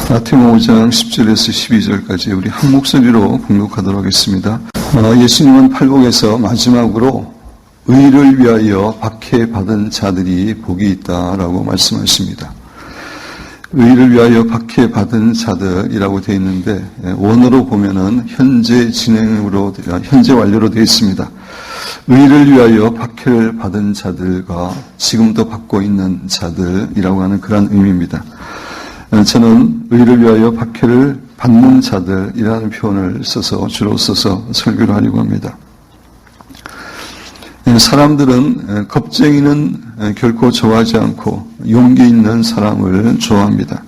마태복음 5장 10절에서 12절까지 우리 한 목소리로 봉독하도록 하겠습니다. 예수님은 팔복에서 마지막으로 의를 위하여 박해받은 자들이 복이 있다라고 말씀하십니다. 의를 위하여 박해받은 자들이라고 되어 있는데 원어로 보면은 현재 완료로 되어 있습니다. 의를 위하여 박해를 받은 자들과 지금도 받고 있는 자들이라고 하는 그런 의미입니다. 저는 의를 위하여 박해를 받는 자들이라는 표현을 주로 써서 설교를 하려고 합니다. 사람들은 겁쟁이는 결코 좋아하지 않고 용기 있는 사람을 좋아합니다.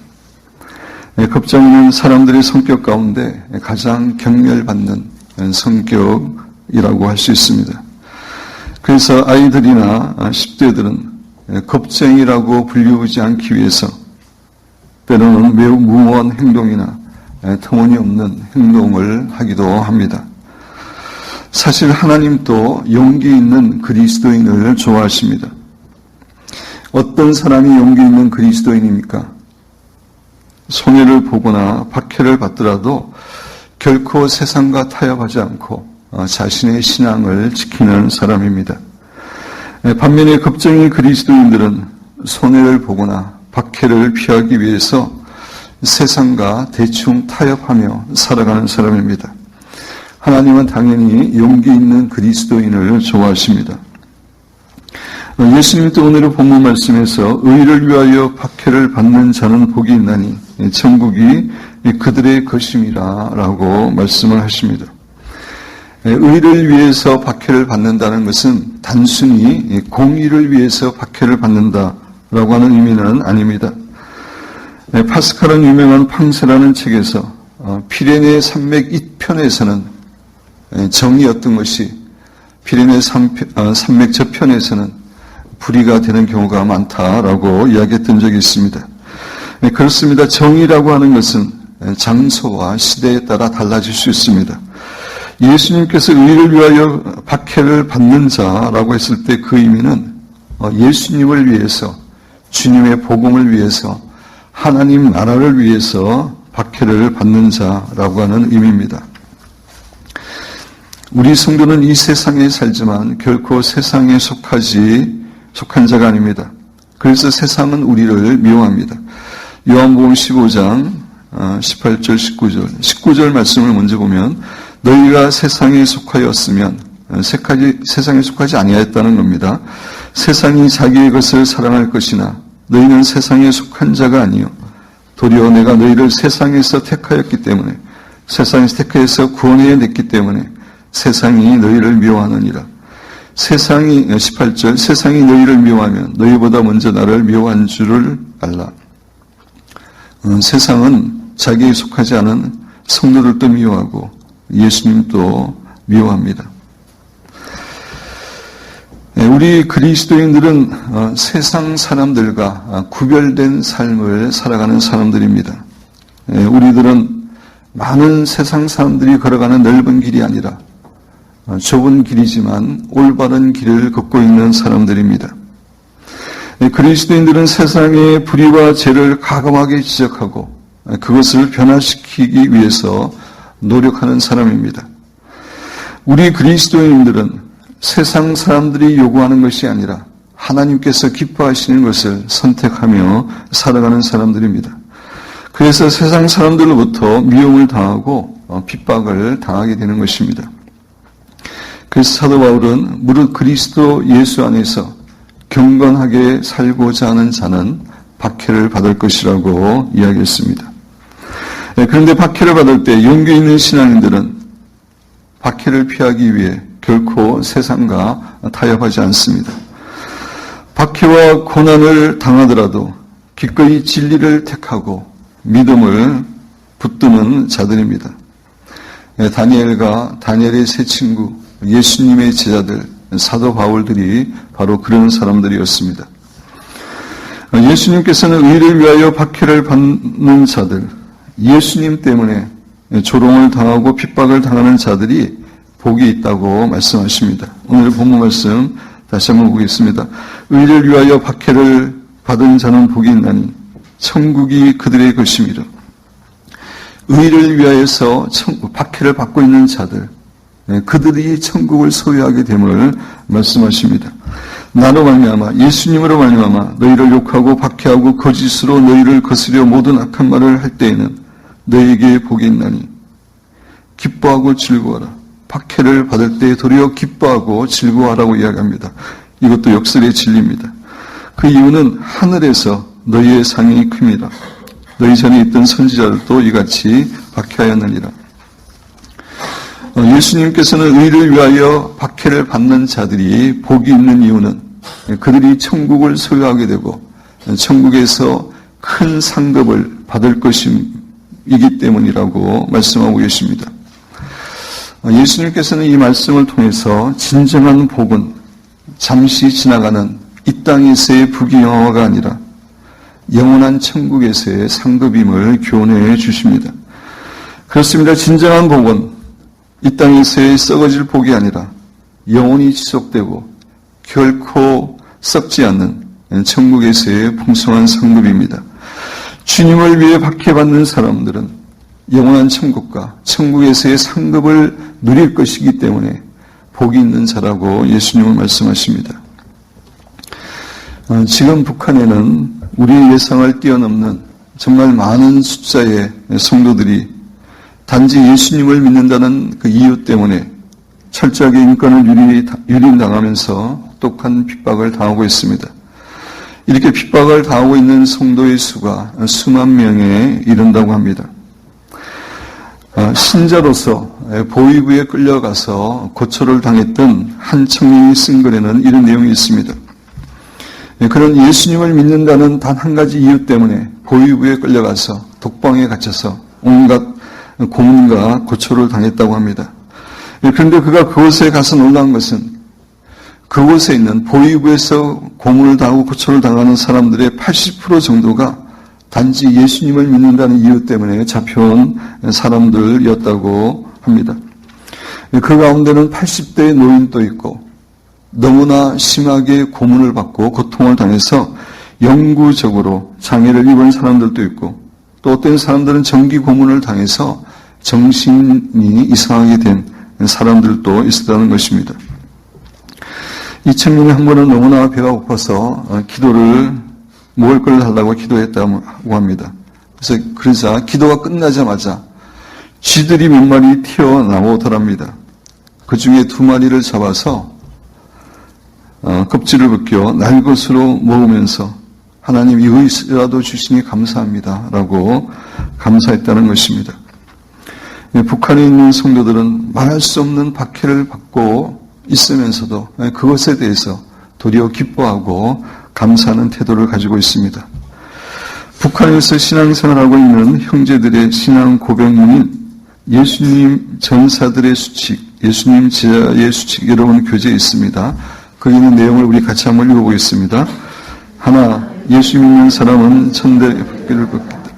겁쟁이는 사람들의 성격 가운데 가장 경멸받는 성격이라고 할 수 있습니다. 그래서 아이들이나 10대들은 겁쟁이라고 불리우지 않기 위해서 때로는 매우 무모한 행동이나 터무니없는 행동을 하기도 합니다. 사실 하나님도 용기 있는 그리스도인을 좋아하십니다. 어떤 사람이 용기 있는 그리스도인입니까? 손해를 보거나 박해를 받더라도 결코 세상과 타협하지 않고 자신의 신앙을 지키는 사람입니다. 반면에 겁쟁이 그리스도인들은 손해를 보거나 박해를 피하기 위해서 세상과 대충 타협하며 살아가는 사람입니다. 하나님은 당연히 용기 있는 그리스도인을 좋아하십니다. 예수님도 오늘의 본문 말씀에서 의를 위하여 박해를 받는 자는 복이 있나니 천국이 그들의 것임이라 라고 말씀을 하십니다. 의를 위해서 박해를 받는다는 것은 단순히 공의를 위해서 박해를 받는다라고 하는 의미는 아닙니다. 파스칼은 유명한 팡세라는 책에서 피레네 산맥 2편에서는 정의였던 것이 피레네 산맥 저편에서는 불의가 되는 경우가 많다라고 이야기했던 적이 있습니다. 그렇습니다. 정의라고 하는 것은 장소와 시대에 따라 달라질 수 있습니다. 예수님께서 의를 위하여 박해를 받는 자라고 했을 때 그 의미는 예수님을 위해서, 주님의 복음을 위해서, 하나님 나라를 위해서 박해를 받는 자라고 하는 의미입니다. 우리 성도는 이 세상에 살지만 결코 세상에 속한 자가 아닙니다. 그래서 세상은 우리를 미워합니다. 요한복음 15장 18절 19절 말씀을 먼저 보면 너희가 세상에 속하였으면 세상에 속하지 아니하였다는 겁니다. 세상이 자기의 것을 사랑할 것이나 너희는 세상에 속한 자가 아니요 도리어 내가 너희를 세상에서 택하였기 때문에 세상에서 택하여서 구원해 냈기 때문에 세상이 너희를 미워하느니라. 18절 세상이 너희를 미워하면 너희보다 먼저 나를 미워한 줄을 알라. 세상은 자기에 속하지 않은 성도들도 미워하고 예수님도 미워합니다. 우리 그리스도인들은 세상 사람들과 구별된 삶을 살아가는 사람들입니다. 우리들은 많은 세상 사람들이 걸어가는 넓은 길이 아니라 좁은 길이지만 올바른 길을 걷고 있는 사람들입니다. 그리스도인들은 세상의 불의와 죄를 가감하게 지적하고 그것을 변화시키기 위해서 노력하는 사람입니다. 우리 그리스도인들은 세상 사람들이 요구하는 것이 아니라 하나님께서 기뻐하시는 것을 선택하며 살아가는 사람들입니다. 그래서 세상 사람들로부터 미움을 당하고 핍박을 당하게 되는 것입니다. 그래서 사도 바울은 무릇 그리스도 예수 안에서 경건하게 살고자 하는 자는 박해를 받을 것이라고 이야기했습니다. 그런데 박해를 받을 때 용기 있는 신앙인들은 박해를 피하기 위해 결코 세상과 타협하지 않습니다. 박해와 고난을 당하더라도 기꺼이 진리를 택하고 믿음을 붙드는 자들입니다. 다니엘과 다니엘의 세 친구, 예수님의 제자들, 사도 바울들이 바로 그런 사람들이었습니다. 예수님께서는 의를 위하여 박해를 받는 자들, 예수님 때문에 조롱을 당하고 핍박을 당하는 자들이 복이 있다고 말씀하십니다. 오늘 본문 말씀 다시 한번 보겠습니다. 의를 위하여 박해를 받은 자는 복이 있나니 천국이 그들의 것임이라. 의를 위하여서 박해를 받고 있는 자들, 그들이 천국을 소유하게 됨을 말씀하십니다. 나로 말미암아 예수님으로 말미암아 너희를 욕하고 박해하고 거짓으로 너희를 거스려 모든 악한 말을 할 때에는 너희에게 복이 있나니 기뻐하고 즐거워하라. 박해를 받을 때 도리어 기뻐하고 즐거워하라고 이야기합니다. 이것도 역설의 진리입니다. 그 이유는 하늘에서 너희의 상이 큽니다. 너희 전에 있던 선지자들도 이같이 박해하였느니라. 예수님께서는 의를 위하여 박해를 받는 자들이 복이 있는 이유는 그들이 천국을 소유하게 되고 천국에서 큰 상급을 받을 것이기 때문이라고 말씀하고 계십니다. 예수님께서는 이 말씀을 통해서 진정한 복은 잠시 지나가는 이 땅에서의 부귀영화가 아니라 영원한 천국에서의 상급임을 교훈해 주십니다. 그렇습니다. 진정한 복은 이 땅에서의 썩어질 복이 아니라 영원히 지속되고 결코 썩지 않는 천국에서의 풍성한 상급입니다. 주님을 위해 박해받는 사람들은 영원한 천국과 천국에서의 상급을 누릴 것이기 때문에 복이 있는 자라고 예수님은 말씀하십니다. 지금 북한에는 우리의 예상을 뛰어넘는 정말 많은 숫자의 성도들이 단지 예수님을 믿는다는 그 이유 때문에 철저하게 인권을 유린당하면서 똑똑한 핍박을 당하고 있습니다. 이렇게 핍박을 당하고 있는 성도의 수가 수만 명에 이른다고 합니다. 신자로서 보위부에 끌려가서 고초를 당했던 한 청년이 쓴 글에는 이런 내용이 있습니다. 그는 예수님을 믿는다는 단 한 가지 이유 때문에 보위부에 끌려가서 독방에 갇혀서 온갖 고문과 고초를 당했다고 합니다. 그런데 그가 그곳에 가서 놀란 것은 그곳에 있는 보위부에서 고문을 당하고 고초를 당하는 사람들의 80% 정도가 단지 예수님을 믿는다는 이유 때문에 잡혀온 사람들이었다고 합니다. 그 가운데는 80대의 노인도 있고 너무나 심하게 고문을 받고 고통을 당해서 영구적으로 장애를 입은 사람들도 있고 또 어떤 사람들은 정기 고문을 당해서 정신이 이상하게 된 사람들도 있었다는 것입니다. 이 청년이 한 번은 너무나 배가 고파서 기도를 먹을 걸 달라고 기도했다고 합니다. 그러자 기도가 끝나자마자 쥐들이 몇 마리 튀어나오더랍니다. 그 중에 2마리를 잡아서 껍질을 벗겨 날것으로 먹으면서 하나님 이것이라도 주시니 감사합니다 라고 감사했다는 것입니다. 북한에 있는 성도들은 말할 수 없는 박해를 받고 있으면서도 그것에 대해서 도리어 기뻐하고 감사하는 태도를 가지고 있습니다. 북한에서 신앙생활하고 있는 형제들의 신앙 고백문인 예수님 전사들의 수칙, 예수님 제자의 수칙 여러분 교재에 있습니다. 거기 있는 내용을 우리 같이 한번 읽어보겠습니다. 하나, 예수 믿는 사람은 천대 박해를 받겠다.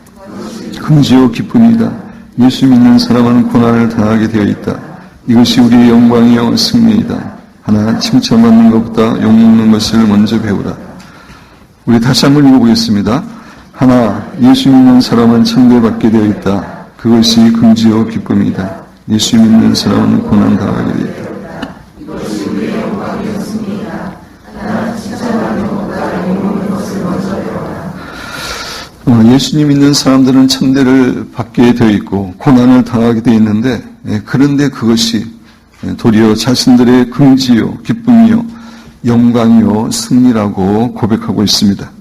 금지요 기쁨이다. 예수 믿는 사람은 고난을 당하게 되어 있다. 이것이 우리의 영광이요 승리이다. 하나, 칭찬받는 것보다 욕먹는 것을 먼저 배우라. 우리 다시 한번 읽어보겠습니다. 하나, 예수 믿는 사람은 천대받게 되어 있다. 그것이 금지요 기쁨이다. 예수 믿는 사람은 고난 당하게 되어 있다. 이것이 우리의 영광이요 승리이다. 하나, 칭찬받는 것보다 욕먹는 것을 먼저 배우라. 예수님 믿는 사람들은 천대를 받게 되어 있고 고난을 당하게 되어 있는데 그런데 그것이 도리어 자신들의 긍지요, 기쁨이요, 영광이요, 승리라고 고백하고 있습니다.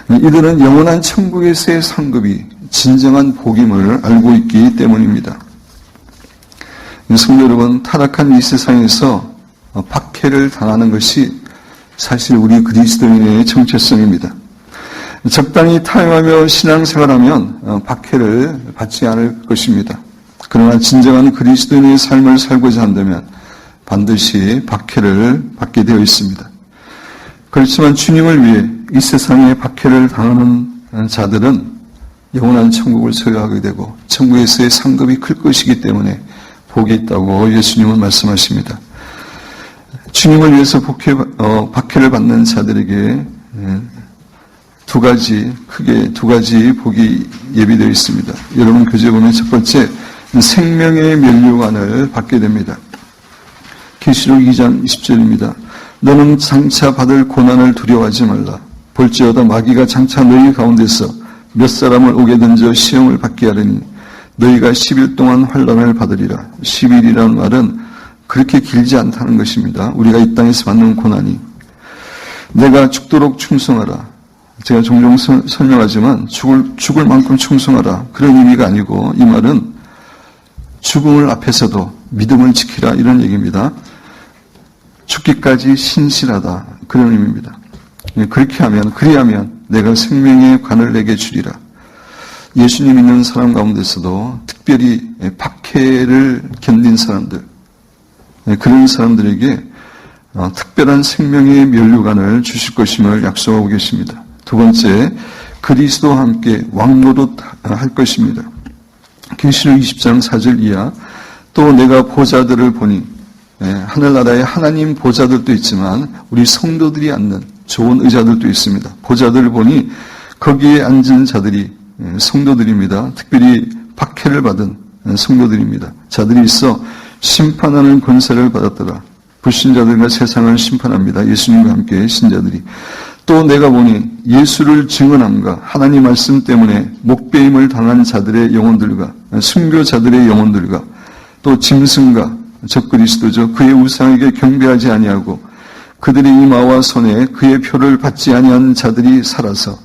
이들은 영원한 천국에서의 상급이 진정한 복임을 알고 있기 때문입니다. 성도 여러분, 타락한 이 세상에서 박해를 당하는 것이 사실 우리 그리스도인의 정체성입니다. 적당히 타협하며 신앙생활하면 박해를 받지 않을 것입니다. 그러나 진정한 그리스도인의 삶을 살고자 한다면 반드시 박해를 받게 되어 있습니다. 그렇지만 주님을 위해 이 세상에 박해를 당하는 자들은 영원한 천국을 소유하게 되고 천국에서의 상급이 클 것이기 때문에 복이 있다고 예수님은 말씀하십니다. 주님을 위해서 박해를 받는 자들에게 크게 두 가지 복이 예비되어 있습니다. 여러분 교재 보면 첫 번째 생명의 면류관을 받게 됩니다. 계시록 2장 20절입니다. 너는 장차 받을 고난을 두려워하지 말라. 볼지어다 마귀가 장차 너희 가운데서 몇 사람을 오게 던져 시험을 받게 하려니 너희가 10일 동안 환난을 받으리라. 10일이라는 말은 그렇게 길지 않다는 것입니다. 우리가 이 땅에서 받는 고난이 내가 죽도록 충성하라. 제가 종종 설명하지만 죽을 만큼 충성하라. 그런 의미가 아니고 이 말은 죽음을 앞에서도 믿음을 지키라 이런 얘기입니다. 죽기까지 신실하다 그런 의미입니다. 그리하면 내가 생명의 관을 내게 주리라. 예수님 믿는 사람 가운데서도 특별히 박해를 견딘 사람들, 그런 사람들에게 특별한 생명의 면류관을 주실 것임을 약속하고 계십니다. 두 번째, 그리스도와 함께 왕노릇 할 것입니다. 계시록 20장 4절 이하 또 내가 보좌들을 보니 하늘나라에 하나님 보좌들도 있지만 우리 성도들이 앉는 좋은 의자들도 있습니다. 보좌들을 보니 거기에 앉은 자들이 성도들입니다. 특별히 박해를 받은 성도들입니다. 자들이 있어 심판하는 권세를 받았더라. 불신자들과 세상을 심판합니다. 예수님과 함께 신자들이. 또 내가 보니 예수를 증언함과 하나님 말씀 때문에 목배임을 당한 자들의 영혼들과 순교자들의 영혼들과 또 짐승과 적그리스도죠. 그의 우상에게 경배하지 아니하고 그들의 이마와 손에 그의 표를 받지 아니한 자들이 살아서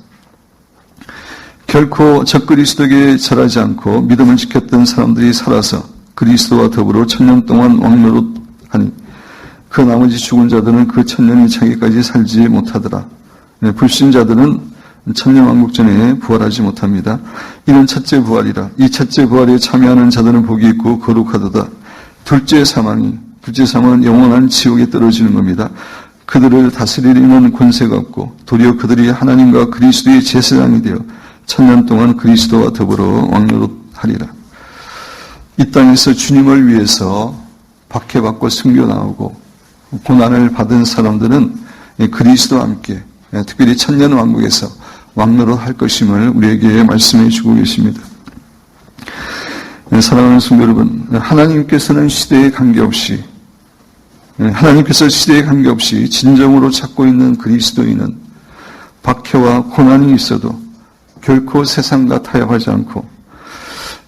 결코 적그리스도에게 절하지 않고 믿음을 지켰던 사람들이 살아서 그리스도와 더불어 1000년 동안 왕노릇하니 그 나머지 죽은 자들은 그 1000년이 차기까지 살지 못하더라. 불신자들은 천년왕국 전에 부활하지 못합니다. 이는 첫째 부활이라. 이 첫째 부활에 참여하는 자들은 복이 있고 거룩하도다. 둘째 사망은 영원한 지옥에 떨어지는 겁니다. 그들을 다스리는 권세가 없고 도리어 그들이 하나님과 그리스도의 제사장이 되어 1000년 동안 그리스도와 더불어 왕노릇하리라. 이 땅에서 주님을 위해서 박해받고 순교 나오고 고난을 받은 사람들은 그리스도와 함께 특별히 1000년 왕국에서 왕노릇할 것임을 우리에게 말씀해 주고 계십니다. 사랑하는 성도 여러분, 하나님께서 시대에 관계없이 진정으로 찾고 있는 그리스도인은 박해와 고난이 있어도 결코 세상과 타협하지 않고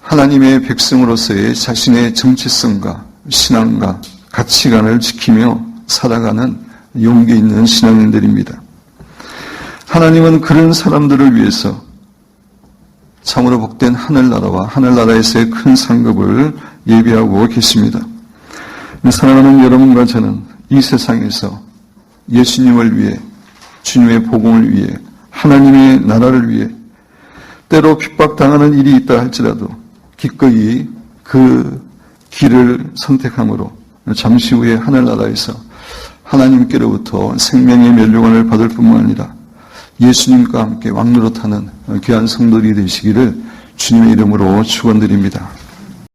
하나님의 백성으로서의 자신의 정체성과 신앙과 가치관을 지키며 살아가는 용기 있는 신앙인들입니다. 하나님은 그런 사람들을 위해서 참으로 복된 하늘나라와 하늘나라에서의 큰 상급을 예비하고 계십니다. 사랑하는 여러분과 저는 이 세상에서 예수님을 위해, 주님의 복음을 위해, 하나님의 나라를 위해 때로 핍박당하는 일이 있다 할지라도 기꺼이 그 길을 선택함으로 잠시 후에 하늘나라에서 하나님께로부터 생명의 면류관을 받을 뿐만 아니라 예수님과 함께 왕노릇하는 귀한 성도들이 되시기를 주님의 이름으로 축원드립니다.